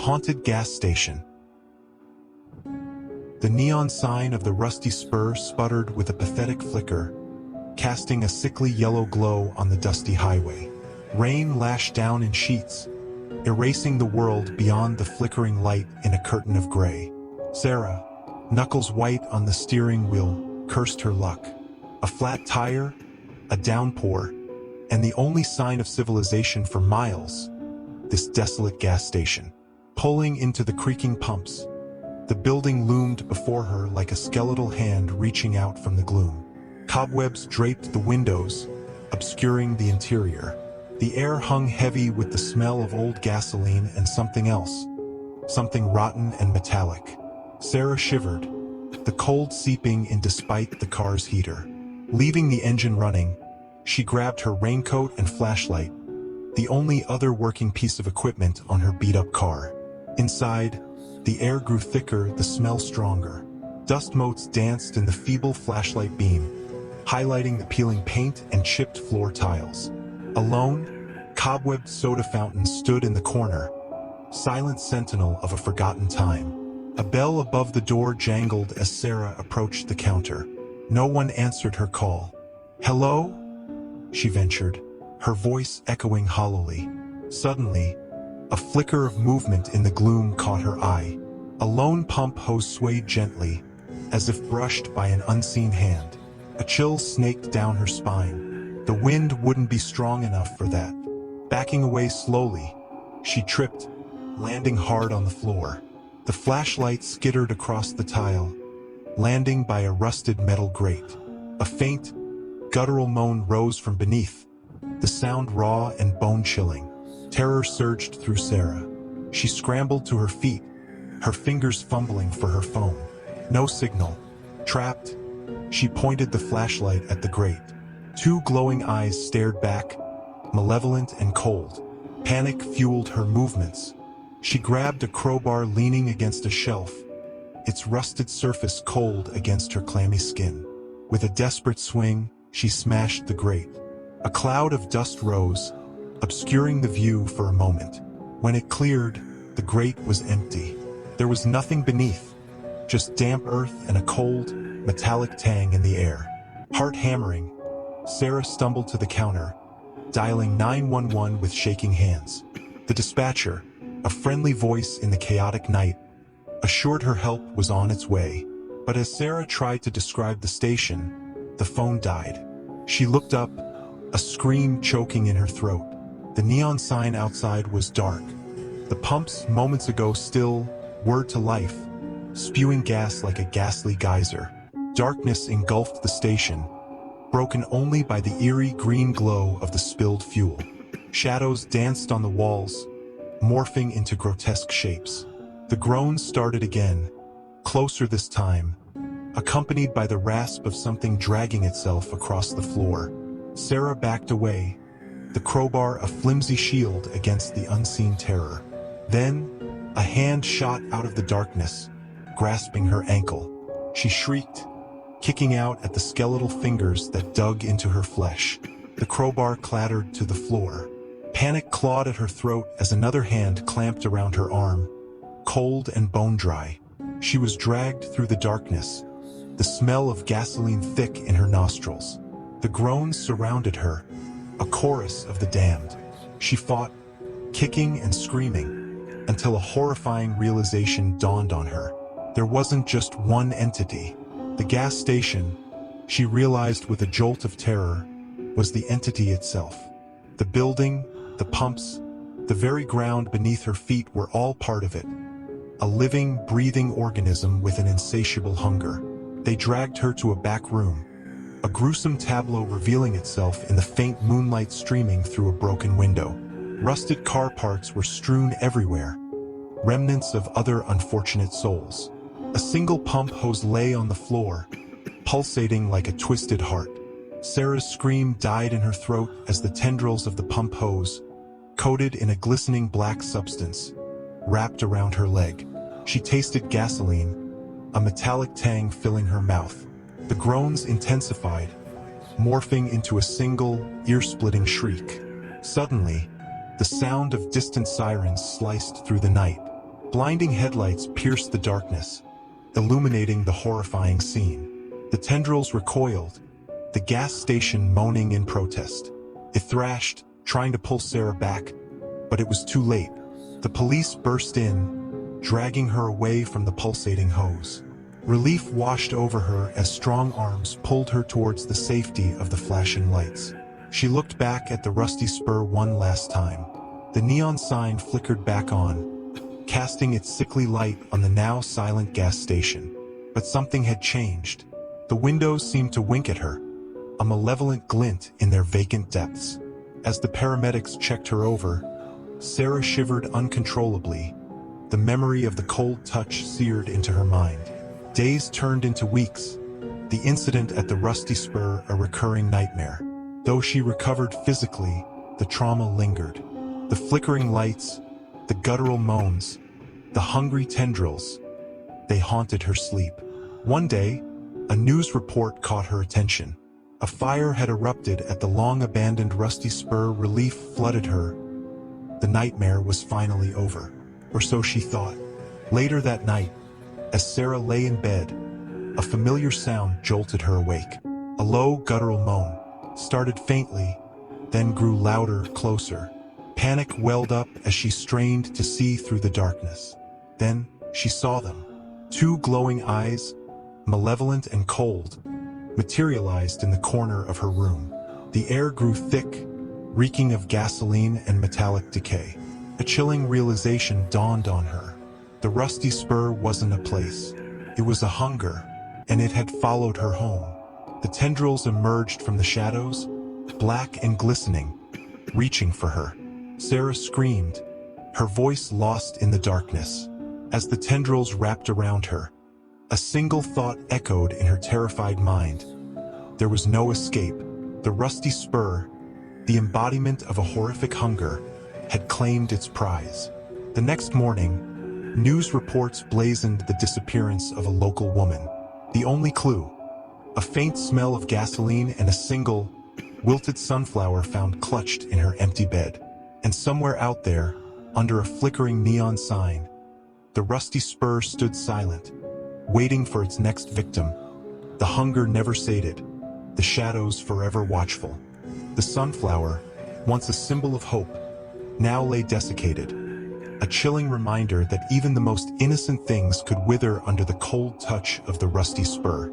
haunted gas station. The neon sign of the Rusty Spur sputtered with a pathetic flicker, casting a sickly yellow glow on the dusty highway. Rain lashed down in sheets, erasing the world beyond the flickering light in a curtain of gray. Sarah, knuckles white on the steering wheel, cursed her luck. A flat tire, a downpour, and the only sign of civilization for miles, this desolate gas station. Pulling into the creaking pumps, the building loomed before her like a skeletal hand reaching out from the gloom. Cobwebs draped the windows, obscuring the interior. The air hung heavy with the smell of old gasoline and something else, something rotten and metallic. Sarah shivered, the cold seeping in despite the car's heater. Leaving the engine running, she grabbed her raincoat and flashlight, the only other working piece of equipment on her beat-up car. Inside, the air grew thicker, the smell stronger. Dust motes danced in the feeble flashlight beam, highlighting the peeling paint and chipped floor tiles. Alone, cobwebbed soda fountains stood in the corner, silent sentinel of a forgotten time. A bell above the door jangled as Sarah approached the counter. No one answered her call. "Hello?" she ventured, her voice echoing hollowly. Suddenly, a flicker of movement in the gloom caught her eye. A lone pump hose swayed gently, as if brushed by an unseen hand. A chill snaked down her spine. The wind wouldn't be strong enough for that. Backing away slowly, she tripped, landing hard on the floor. The flashlight skittered across the tile, landing by a rusted metal grate. A faint, guttural moan rose from beneath, the sound raw and bone-chilling. Terror surged through Sarah. She scrambled to her feet, her fingers fumbling for her phone. No signal. Trapped, she pointed the flashlight at the grate. Two glowing eyes stared back, malevolent and cold. Panic fueled her movements. She grabbed a crowbar leaning against a shelf, its rusted surface cold against her clammy skin. With a desperate swing, she smashed the grate. A cloud of dust rose, obscuring the view for a moment. When it cleared, the grate was empty. There was nothing beneath, just damp earth and a cold, metallic tang in the air. Heart hammering, Sarah stumbled to the counter, dialing 911 with shaking hands. The dispatcher, a friendly voice in the chaotic night, assured her help was on its way. But as Sarah tried to describe the station, the phone died. She looked up, a scream choking in her throat. The neon sign outside was dark. The pumps, moments ago still, were to life, spewing gas like a ghastly geyser. Darkness engulfed the station, broken only by the eerie green glow of the spilled fuel. Shadows danced on the walls, morphing into grotesque shapes. The groans started again, closer this time, accompanied by the rasp of something dragging itself across the floor. Sarah backed away, the crowbar a flimsy shield against the unseen terror. Then, a hand shot out of the darkness, grasping her ankle. She shrieked, kicking out at the skeletal fingers that dug into her flesh. The crowbar clattered to the floor. Panic clawed at her throat as another hand clamped around her arm, cold and bone-dry. She was dragged through the darkness, the smell of gasoline thick in her nostrils. The groans surrounded her, a chorus of the damned. She fought, kicking and screaming, until a horrifying realization dawned on her. There wasn't just one entity. The gas station, she realized with a jolt of terror, was the entity itself. The building, the pumps, the very ground beneath her feet were all part of it. A living, breathing organism with an insatiable hunger. They dragged her to a back room, a gruesome tableau revealing itself in the faint moonlight streaming through a broken window. Rusted car parts were strewn everywhere, remnants of other unfortunate souls. A single pump hose lay on the floor, pulsating like a twisted heart. Sarah's scream died in her throat as the tendrils of the pump hose, coated in a glistening black substance, wrapped around her leg. She tasted gasoline, a metallic tang filling her mouth. The groans intensified, morphing into a single, ear-splitting shriek. Suddenly, the sound of distant sirens sliced through the night. Blinding headlights pierced the darkness, illuminating the horrifying scene. The tendrils recoiled, the gas station moaning in protest. It thrashed, trying to pull Sarah back, but it was too late. The police burst in, dragging her away from the pulsating hose. Relief washed over her as strong arms pulled her towards the safety of the flashing lights. She looked back at the Rusty Spur one last time. The neon sign flickered back on, casting its sickly light on the now silent gas station. But something had changed. The windows seemed to wink at her, a malevolent glint in their vacant depths. As the paramedics checked her over, Sarah shivered uncontrollably. The memory of the cold touch seared into her mind. Days turned into weeks, the incident at the Rusty Spur a recurring nightmare. Though she recovered physically, the trauma lingered. The flickering lights, the guttural moans, the hungry tendrils, they haunted her sleep. One day, a news report caught her attention. A fire had erupted at the long-abandoned Rusty Spur. Relief flooded her. The nightmare was finally over, or so she thought. Later that night, as Sarah lay in bed, a familiar sound jolted her awake. A low, guttural moan started faintly, then grew louder, closer. Panic welled up as she strained to see through the darkness. Then, she saw them. Two glowing eyes, malevolent and cold, materialized in the corner of her room. The air grew thick, reeking of gasoline and metallic decay. A chilling realization dawned on her. The Rusty Spur wasn't a place. It was a hunger, and it had followed her home. The tendrils emerged from the shadows, black and glistening, reaching for her. Sarah screamed, her voice lost in the darkness. As the tendrils wrapped around her, a single thought echoed in her terrified mind. There was no escape. The Rusty Spur, the embodiment of a horrific hunger, had claimed its prize. The next morning, news reports blazoned the disappearance of a local woman. The only clue, a faint smell of gasoline and a single, wilted sunflower found clutched in her empty bed. And somewhere out there, under a flickering neon sign, the Rusty Spur stood silent, waiting for its next victim. The hunger never sated, the shadows forever watchful. The sunflower, once a symbol of hope, now lay desiccated, a chilling reminder that even the most innocent things could wither under the cold touch of the Rusty Spur.